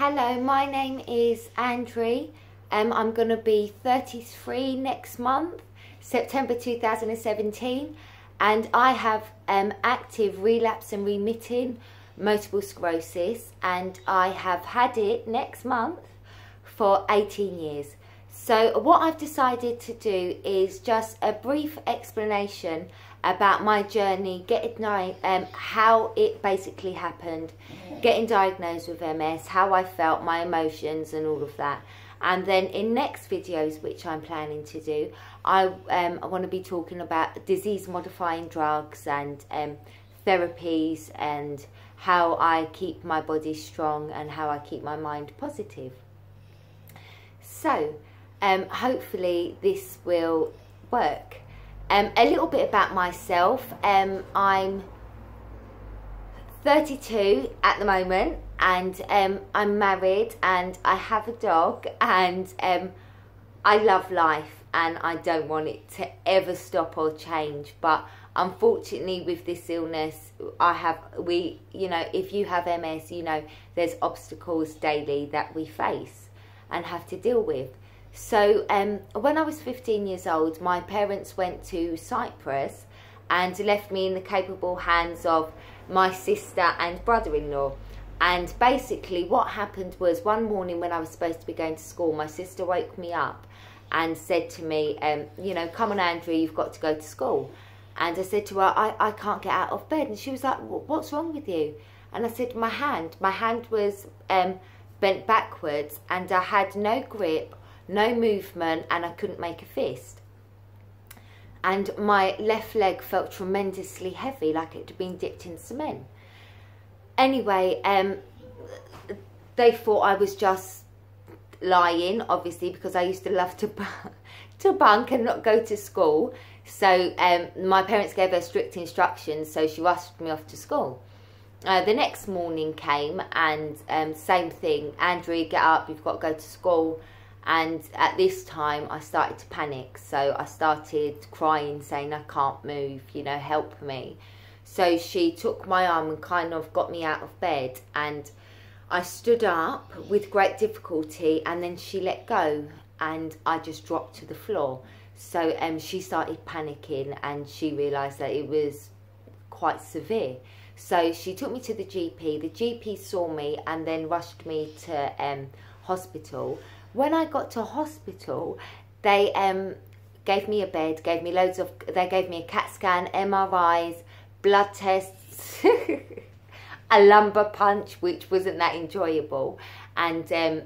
Hello, my name is Andrew. I'm going to be 33 next month, September 2017, and I have active relapse and remitting multiple sclerosis, and I have had it next month for 18 years. So what I've decided to do is just a brief explanation about my journey, how it basically happened, getting diagnosed with MS, how I felt, my emotions and all of that. And then in next videos, which I'm planning to do, I want to be talking about disease modifying drugs and therapies, and how I keep my body strong and how I keep my mind positive. So hopefully this will work. A little bit about myself. I'm 32 at the moment, and I'm married and I have a dog, and I love life and I don't want it to ever stop or change. But unfortunately with this illness, if you have MS, there's obstacles daily that we face and have to deal with. So when I was 15 years old, my parents went to Cyprus and left me in the capable hands of my sister and brother-in-law. And basically what happened was, one morning when I was supposed to be going to school, my sister woke me up and said to me, come on Andrew, you've got to go to school. And I said to her, I can't get out of bed. And she was like, what's wrong with you? And I said, my hand was bent backwards and I had no grip, no movement, and I couldn't make a fist. And my left leg felt tremendously heavy, like it had been dipped in cement. Anyway, they thought I was just lying, obviously, because I used to love to bunk and not go to school. So my parents gave her strict instructions, so she rushed me off to school. The next morning came and same thing. Andrew, get up, you've got to go to school. And at this time I started to panic, so I started crying, saying I can't move, help me. So she took my arm and kind of got me out of bed, and I stood up with great difficulty, and then she let go and I just dropped to the floor. So she started panicking and she realised that it was quite severe. So she took me to the GP. The GP saw me and then rushed me to hospital. When I got to hospital, they gave me a bed, they gave me a CAT scan, MRIs, blood tests, a lumbar punch, which wasn't that enjoyable. And yeah,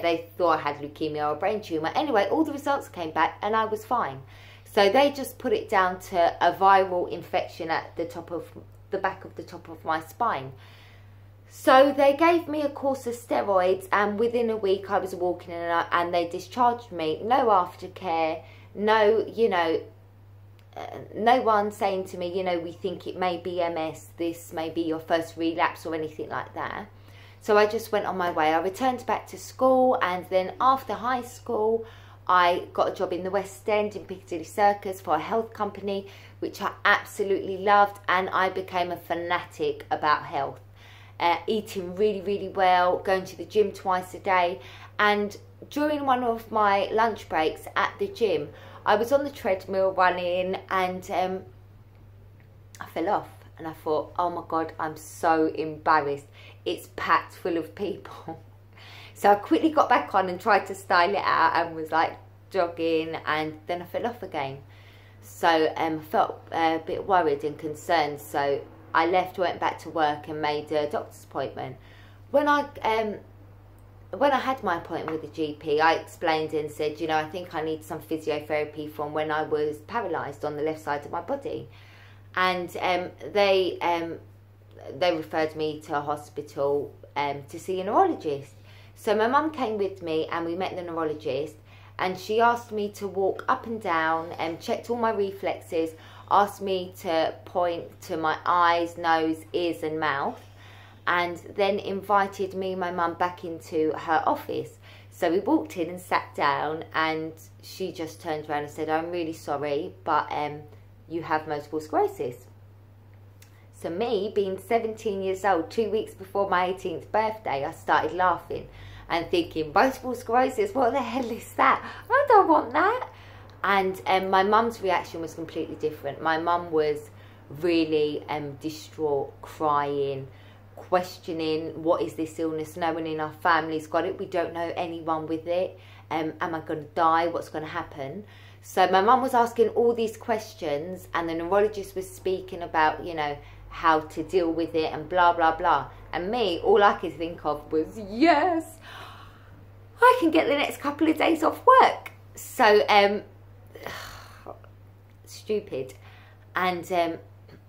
they thought I had leukemia or a brain tumour. Anyway, all the results came back and I was fine. So they just put it down to a viral infection at the top of the back of the top of my spine. So they gave me a course of steroids, and within a week I was walking and they discharged me. No aftercare, no, no one saying to me, we think it may be MS, this may be your first relapse or anything like that. So I just went on my way. I returned back to school, and then after high school I got a job in the West End in Piccadilly Circus for a health company, which I absolutely loved, and I became a fanatic about health. Eating really well, going to the gym twice a day. And during one of my lunch breaks at the gym, I was on the treadmill running, and I fell off, and I thought, oh my God, I'm so embarrassed, it's packed full of people. So I quickly got back on and tried to style it out and was like jogging, and then I fell off again. So I felt a bit worried and concerned, so I left, went back to work and made a doctor's appointment. When I had my appointment with the GP, I explained and said, I think I need some physiotherapy from when I was paralysed on the left side of my body. And they referred me to a hospital to see a neurologist. So my mum came with me and we met the neurologist, and she asked me to walk up and down and checked all my reflexes, asked me to point to my eyes, nose, ears and mouth, and then invited me and my mum back into her office. So we walked in and sat down, and she just turned around and said, I'm really sorry, but you have multiple sclerosis. So me, being 17 years old, 2 weeks before my 18th birthday, I started laughing and thinking, multiple sclerosis, what the hell is that? I don't want that. And my mum's reaction was completely different. My mum was really distraught, crying, questioning, what is this illness? No one in our family's got it. We don't know anyone with it. Am I going to die? What's going to happen? So my mum was asking all these questions, and the neurologist was speaking about, you know, how to deal with it and blah, blah, blah. And me, all I could think of was, yes, I can get the next couple of days off work. So, stupid. And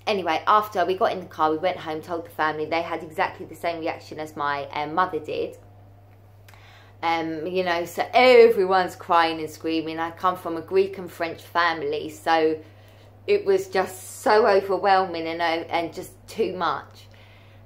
anyway, after we got in the car, we went home, told the family. They had exactly the same reaction as my mother did. You know, so everyone's crying and screaming. I come from a Greek and French family, so it was just so overwhelming and just too much.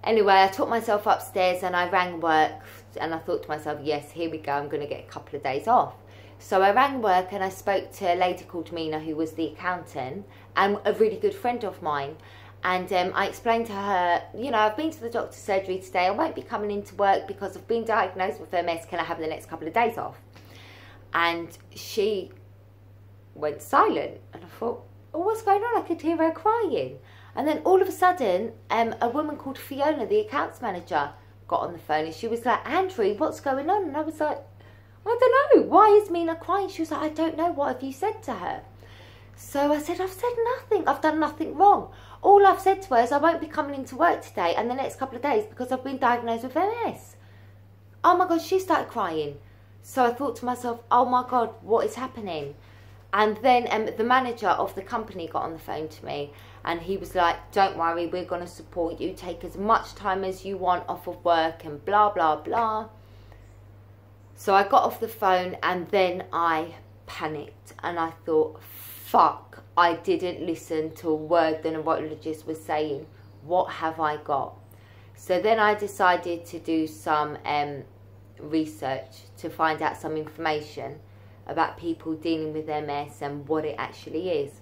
Anyway, I took myself upstairs and I rang work, and I thought to myself, yes, here we go, I'm going to get a couple of days off. So I rang work and I spoke to a lady called Mina, who was the accountant and a really good friend of mine. And I explained to her, you know, I've been to the doctor's surgery today. I won't be coming into work because I've been diagnosed with MS. Can I have the next couple of days off? And she went silent. And I thought, oh, what's going on? I could hear her crying. And then all of a sudden, a woman called Fiona, the accounts manager, got on the phone. And she was like, Andrew, what's going on? And I was like, I don't know. Why is Mina crying? She was like, I don't know. What have you said to her? So I said, I've said nothing. I've done nothing wrong. All I've said to her is I won't be coming into work today and the next couple of days because I've been diagnosed with MS. Oh my God, she started crying. So I thought to myself, oh my God, what is happening? And then the manager of the company got on the phone to me and he was like, don't worry, we're going to support you. Take as much time as you want off of work and blah, blah, blah. So I got off the phone and then I panicked and I thought, fuck, I didn't listen to a word the neurologist was saying. What have I got? So then I decided to do some research to find out some information about people dealing with MS and what it actually is.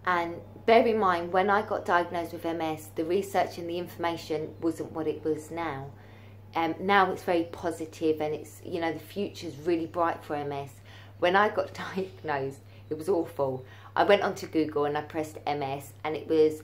And bear in mind, when I got diagnosed with MS, the research and the information wasn't what it was now. Now it's very positive and it's, you know, the future's really bright for MS. When I got diagnosed, it was awful. I went onto Google and I pressed MS and it was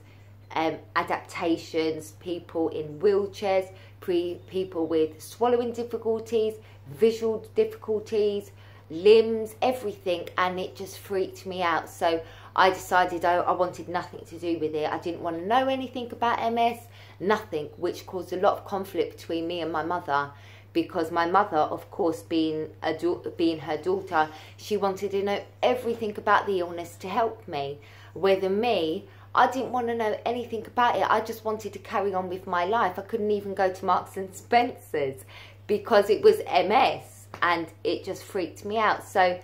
adaptations, people in wheelchairs, people with swallowing difficulties, visual difficulties, limbs, everything, and it just freaked me out. So I decided I wanted nothing to do with it. I didn't want to know anything about MS, nothing, which caused a lot of conflict between me and my mother. Because my mother, of course, being her daughter, she wanted to know everything about the illness to help me. Whether me, I didn't want to know anything about it. I just wanted to carry on with my life. I couldn't even go to Marks and Spencer's because it was MS and it just freaked me out. So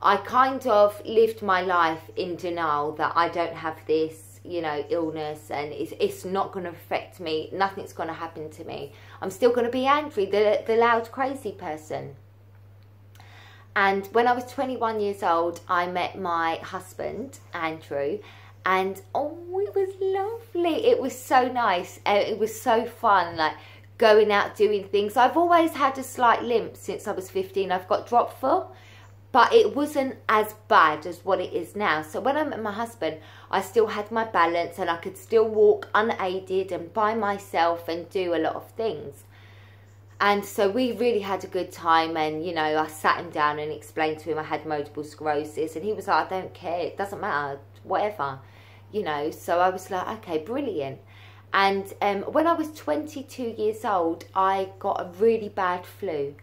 I kind of lived my life in denial that I don't have this, you know, illness, and it's not going to affect me. Nothing's going to happen to me. I'm still going to be Andrew, the loud, crazy person. And when I was 21 years old, I met my husband, Andrew, and oh, it was lovely. It was so nice. It was so fun, like going out doing things. I've always had a slight limp since I was 15. I've got drop foot. But it wasn't as bad as what it is now. So when I met my husband, I still had my balance and I could still walk unaided and by myself and do a lot of things. And so we really had a good time. And, you know, I sat him down and explained to him I had multiple sclerosis. And he was like, I don't care. It doesn't matter. Whatever. You know, so I was like, okay, brilliant. And when I was 22 years old, I got a really bad flu,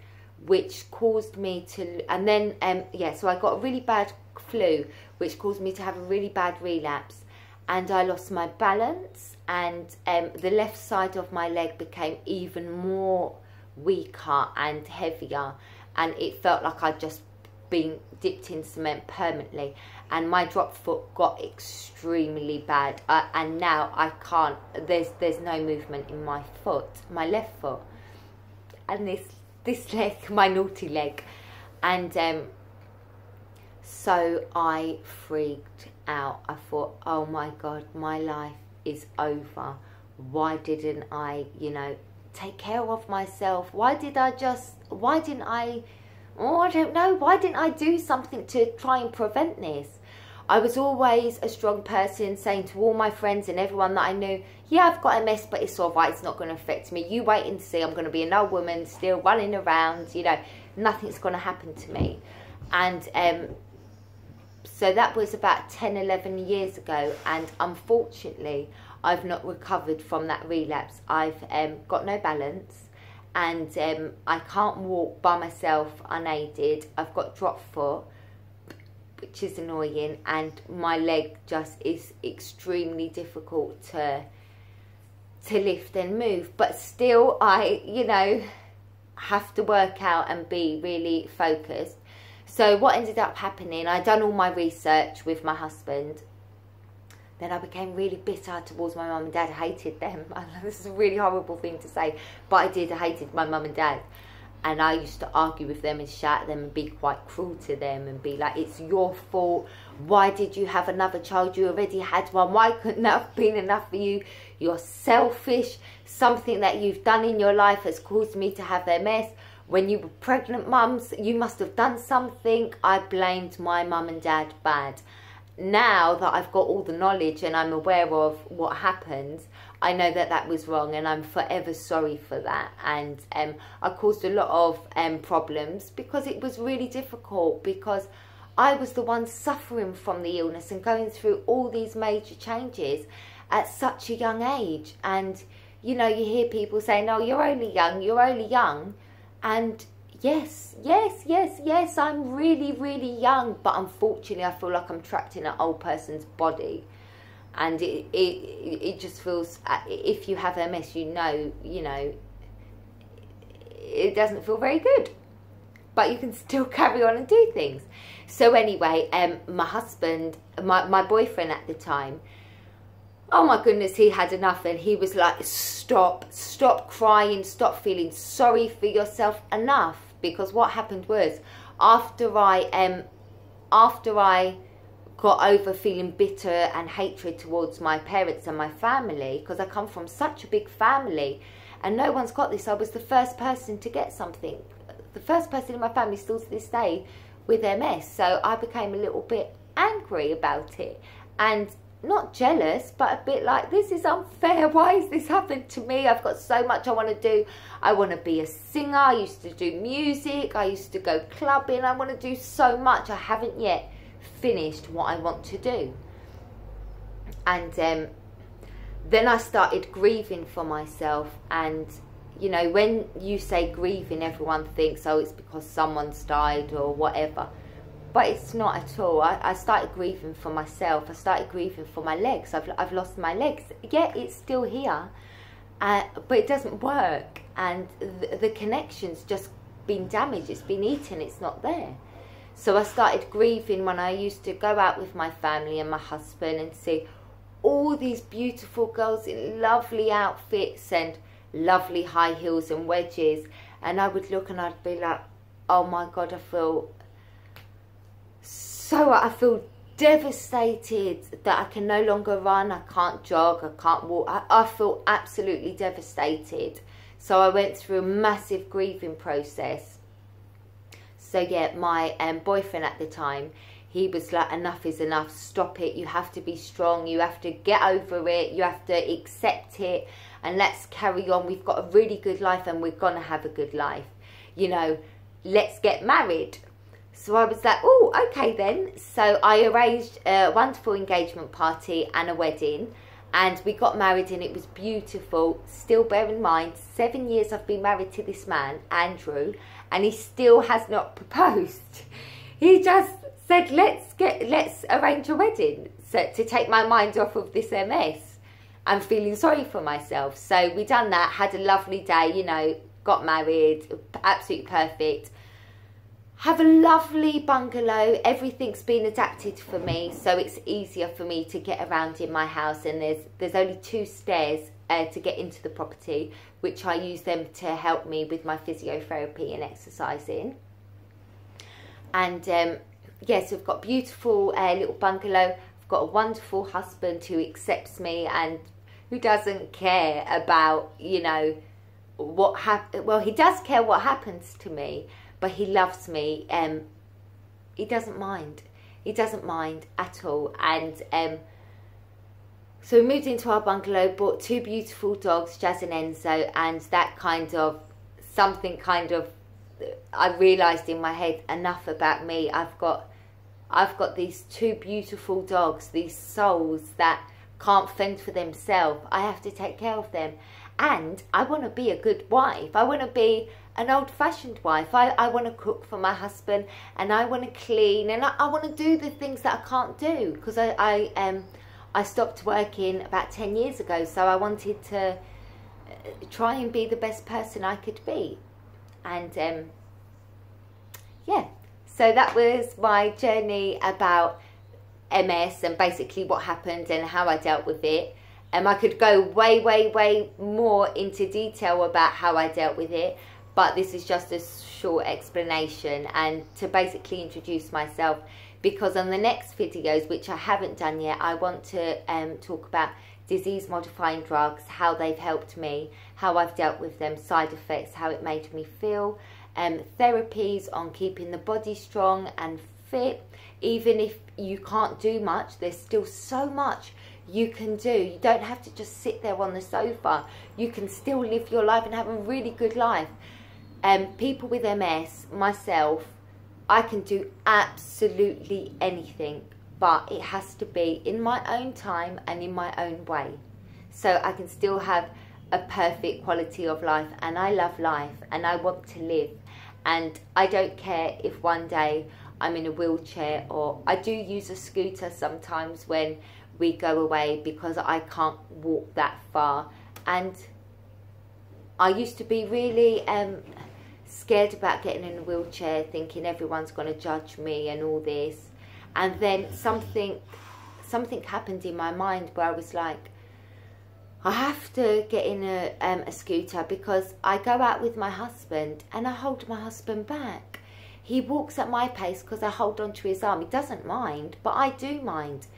which caused me to, and then, yeah, so I got a really bad flu, which caused me to have a really bad relapse. And I lost my balance, and the left side of my leg became even more weaker and heavier. And it felt like I'd just been dipped in cement permanently. And my drop foot got extremely bad. And now I can't, there's no movement in my foot, my left foot. And this leg, my naughty leg. And so I freaked out. I thought, oh my God, my life is over. Why didn't I, you know, take care of myself? Why didn't I, oh, I don't know, why didn't I do something to try and prevent this? I was always a strong person, saying to all my friends and everyone that I knew, yeah, I've got MS, but it's all right, it's not going to affect me. You wait and see, I'm going to be an old woman still running around, you know, nothing's going to happen to me. And so that was about 10, 11 years ago, and unfortunately, I've not recovered from that relapse. I've got no balance, and I can't walk by myself unaided. I've got drop foot, which is annoying, and my leg just is extremely difficult to lift and move. But still, I, you know, have to work out and be really focused. So what ended up happening, I'd done all my research with my husband. Then I became really bitter towards my mum and dad. I hated them. This is a really horrible thing to say, but I did. I hated my mum and dad. And I used to argue with them and shout at them and be quite cruel to them and be like, it's your fault. Why did you have another child? You already had one. Why couldn't that have been enough for you? You're selfish. Something that you've done in your life has caused me to have MS. When you were pregnant, mums, you must have done something. I blamed my mum and dad bad. Now that I've got all the knowledge and I'm aware of what happened, I know that that was wrong, and I'm forever sorry for that. And I caused a lot of problems because it was really difficult, because I was the one suffering from the illness and going through all these major changes at such a young age. And, you know, you hear people saying, oh, you're only young, you're only young. And yes, I'm really, really young, but unfortunately I feel like I'm trapped in an old person's body. And it just feels, if you have MS, you know, it doesn't feel very good. But you can still carry on and do things. So anyway, my husband, my boyfriend at the time, oh my goodness, he had enough, and he was like, stop crying, stop feeling sorry for yourself, enough. Because what happened was, after I got over feeling bitter and hatred towards my parents and my family, because I come from such a big family and no one's got this. I was the first person to get something, the first person in my family still to this day with MS. So I became a little bit angry about it, and not jealous, but a bit like, this is unfair. Why has this happened to me? I've got so much I want to do. I want to be a singer. I used to do music. I used to go clubbing. I want to do so much. I haven't yet finished what I want to do. And then I started grieving for myself. And, you know, when you say grieving, everyone thinks, oh, it's because someone's died or whatever. But it's not at all. I started grieving for myself. I started grieving for my legs. I've lost my legs. Yeah, it's still here, but it doesn't work. And the connection's just been damaged. It's been eaten. It's not there. So I started grieving when I used to go out with my family and my husband and see all these beautiful girls in lovely outfits and lovely high heels and wedges. And I would look and I'd be like, oh my God, I feel devastated that I can no longer run, I can't jog, I can't walk. I feel absolutely devastated. So I went through a massive grieving process. So yeah, my boyfriend at the time, he was like, enough is enough, stop it, you have to be strong, you have to get over it, you have to accept it, and let's carry on. We've got a really good life and we're gonna have a good life. You know, let's get married. So I was like, oh, okay then. So I arranged a wonderful engagement party and a wedding, and we got married, and it was beautiful. Still bear in mind, 7 years I've been married to this man, Andrew, and he still has not proposed. He just said, let's arrange a wedding, so to take my mind off of this MS. I'm feeling sorry for myself. So we done that, had a lovely day, you know, got married, absolutely perfect. Have a lovely bungalow. Everything's been adapted for me, so it's easier for me to get around in my house. And there's only 2 stairs to get into the property, which I use them to help me with my physiotherapy and exercising. And yes, we've got a beautiful little bungalow. I've got a wonderful husband who accepts me and who doesn't care about, you know, what well, he does care what happens to me, but he loves me. He doesn't mind. He doesn't mind at all. And so we moved into our bungalow, bought 2 beautiful dogs, Jazz and Enzo, and that kind of, something kind of, I realised in my head, enough about me. I've got these 2 beautiful dogs, these souls that can't fend for themselves. I have to take care of them. And I want to be a good wife. I want to be an old-fashioned wife. I want to cook for my husband, and I want to clean, and I want to do the things that I can't do, because I stopped working about 10 years ago, so I wanted to try and be the best person I could be. And yeah, so that was my journey about MS and basically what happened and how I dealt with it. I could go way more into detail about how I dealt with it, but this is just a short explanation and to basically introduce myself, because on the next videos, which I haven't done yet, I want to talk about disease-modifying drugs, how they've helped me, how I've dealt with them, side effects, how it made me feel, therapies on keeping the body strong and fit. Even if you can't do much, there's still so much you can do. You don't have to just sit there on the sofa. You can still live your life and have a really good life. People with MS, myself, I can do absolutely anything, but it has to be in my own time and in my own way. So I can still have a perfect quality of life, and I love life and I want to live. And I don't care if one day I'm in a wheelchair, or I do use a scooter sometimes when we go away because I can't walk that far. And I used to be really scared about getting in a wheelchair, thinking everyone's going to judge me and all this. And then something happened in my mind where I was like, I have to get in a scooter, because I go out with my husband and I hold my husband back. He walks at my pace because I hold onto his arm. He doesn't mind, but I do mind.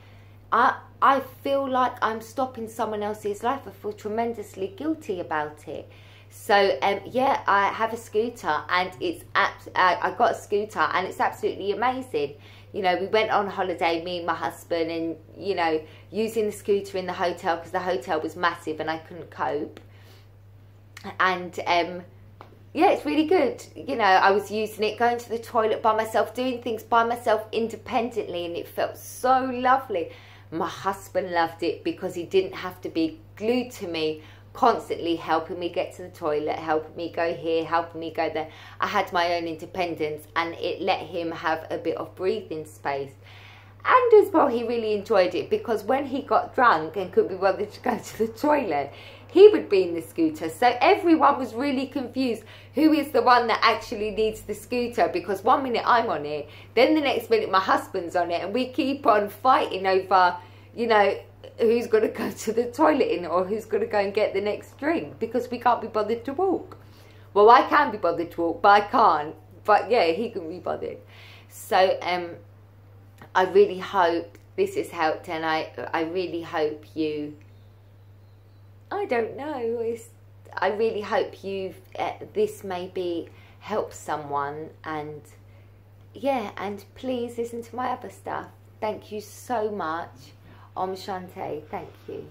I feel like I'm stopping someone else's life. I feel tremendously guilty about it. So yeah, I have a scooter, and I got a scooter, and it's absolutely amazing. You know, we went on holiday, me and my husband, and you know, using the scooter in the hotel because the hotel was massive and I couldn't cope. And yeah, it's really good. You know, I was using it, going to the toilet by myself, doing things by myself independently, and it felt so lovely. My husband loved it because he didn't have to be glued to me, constantly helping me get to the toilet, helping me go here, helping me go there. I had my own independence, and it let him have a bit of breathing space. And as well, he really enjoyed it, because when he got drunk and couldn't be bothered to go to the toilet, he would be in the scooter. So everyone was really confused. Who is the one that actually needs the scooter? Because one minute I'm on it, then the next minute my husband's on it, and we keep on fighting over, you know, who's going to go to the toilet in, or who's going to go and get the next drink, because we can't be bothered to walk. Well, I can be bothered to walk, but I can't. But yeah, he can be bothered. So I really hope this has helped, and I really hope you, I don't know, I really hope you've, this maybe helps someone. And yeah, and please listen to my other stuff. Thank you so much. Om Shanti. Thank you.